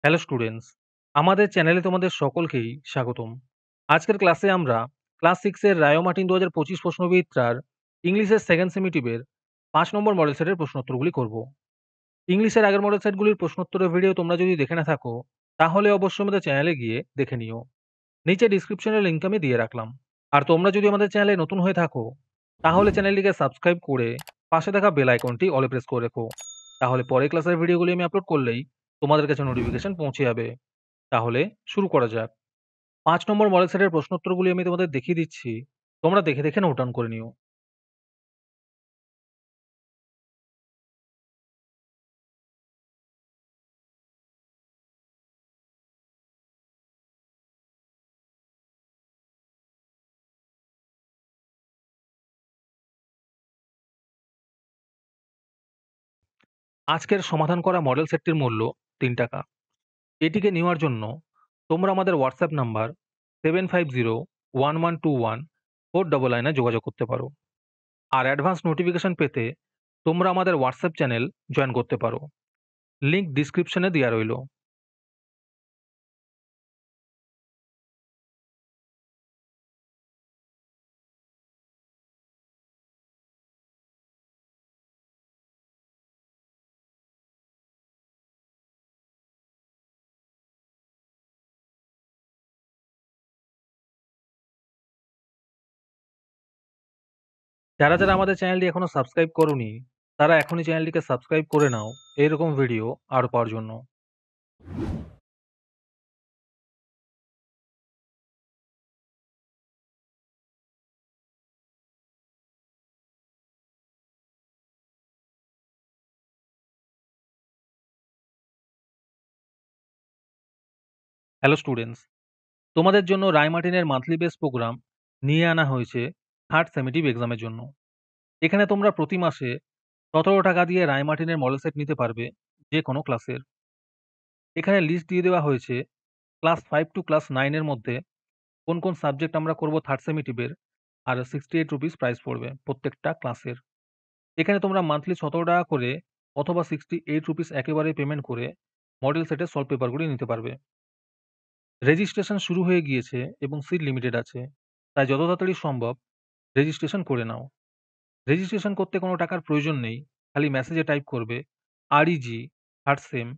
Hello students, আমাদের চ্যানেলে তোমাদের সকলকেই স্বাগতম। আজকের ক্লাসে আমরা ক্লাস 6 এর রায়ো মার্টিন ২০২৫ প্রশ্নবিদটার ইংলিশের সেকেন্ড সেমিটিভের ৫ নম্বর মডেল সেটের প্রশ্নোত্তরগুলি করব। ইংলিশের আগের মডেল সেটগুলির প্রশ্নোত্তরের ভিডিও তোমরা যদি দেখে না থাকো, তাহলে অবশ্যই আমাদের চ্যানেলে গিয়ে দেখে নিও। নিচে ডিসক্রিপশনের লিঙ্ক আমি দিয়ে রাখলাম। আর তোমরা যদি আমাদের চ্যানেলে নতুন হয়ে থাকো, তাহলে চ্যানেলটিকে সাবস্ক্রাইব করে পাশে থাকা বেল আইকনটি অলে প্রেস করে রেখো। তাহলে পরের ক্লাসের ভিডিওগুলি আমি আপলোড করলেই তোমাদের কাছে নোটিফিকেশন পৌঁছে যাবে। তাহলে শুরু করা যাক। ৫ নম্বর মডেল সেটের প্রশ্নোত্তরগুলি আমি তোমাদের দেখিয়ে দিচ্ছি। তোমরা দেখে, দেখে নোট ডাউন করে নিও। আজকের সমাধান করা মডেল সেটটির মূল্য ৳৩। এটিকে নেওয়ার জন্য তোমরা আমাদের WhatsApp নাম্বার 7501121499 এ যোগাযোগ করতে পারো। আর অ্যাডভান্স নোটিফিকেশন পেতে তোমরা আমাদের WhatsApp চ্যানেল জয়েন করতে পারো। লিংক ডিসক্রিপশনে দেয়া রইল। যারা, যারা আমাদের চ্যানেলটি এখনো সাবস্ক্রাইব করোনি, তারা এখনই চ্যানেলটিকে সাবস্ক্রাইব করে নাও এরকম ভিডিও আরও পাওয়ার জন্য। হ্যালো স্টুডেন্টস, তোমাদের জন্য রায় মার্টিনের মান্থলি বেস প্রোগ্রাম নিয়ে আনা হয়েছে থার্ড সেমেটিভ এক্সামের জন্য। এখানে তোমরা প্রতি মাসে ৳১৭ দিয়ে রায় মার্টিনের মডেল সেট নিতে পারবে যে কোনো ক্লাসের। এখানে লিস্ট দিয়ে দেওয়া হয়েছে ক্লাস 5 টু ক্লাস 9 এর মধ্যে কোন, কোন সাবজেক্ট আমরা করব থার্ড সেমেটিভের, আর ₹68 প্রাইস পড়বে প্রত্যেকটা ক্লাসের। এখানে তোমরা মান্থলি ৳১৭ করে অথবা ₹68 একেবারে পেমেন্ট করে মডেল সেটের সলভ পেপারগুলি নিতে পারবে। রেজিস্ট্রেশন শুরু হয়ে গিয়েছে এবং সিট লিমিটেড আছে। তাই যত তাড়াতাড়ি সম্ভব রেজিস্ট্রেশন করে নাও। রেজিস্ট্রেশন করতে কোনো টাকার প্রয়োজন নেই। খালি মেসেজে টাইপ করবে REG থার্ড সেম,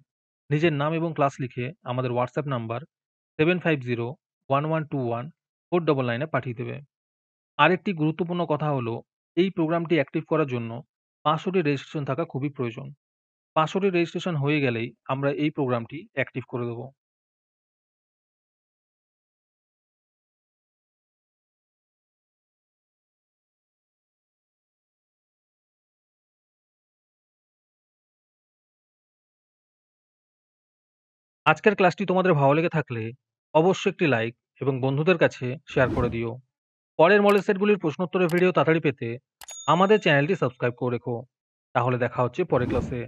নিজের নাম এবং ক্লাস লিখে আমাদের WhatsApp নাম্বার 7501121499 এ পাঠিয়ে দেবে। আরেকটি গুরুত্বপূর্ণ কথা হলো, এই প্রোগ্রামটি অ্যাক্টিভ করার জন্য ৫০০ টি রেজিস্ট্রেশন থাকা খুবই প্রয়োজন। ৫০০ টি রেজিস্ট্রেশন হয়ে গেলেই আমরা এই প্রোগ্রামটি অ্যাক্টিভ করে দেব। আজকের ক্লাসটি তোমাদের ভালো লেগে থাকলে অবশ্যই একটি লাইক এবং বন্ধুদের কাছে শেয়ার করে দিও। পরের মডেল সেটগুলির প্রশ্নোত্তরের ভিডিও তাড়াতাড়ি পেতে আমাদের চ্যানেলটি সাবস্ক্রাইব করে রেখো। তাহলে দেখা হচ্ছে পরের ক্লাসে।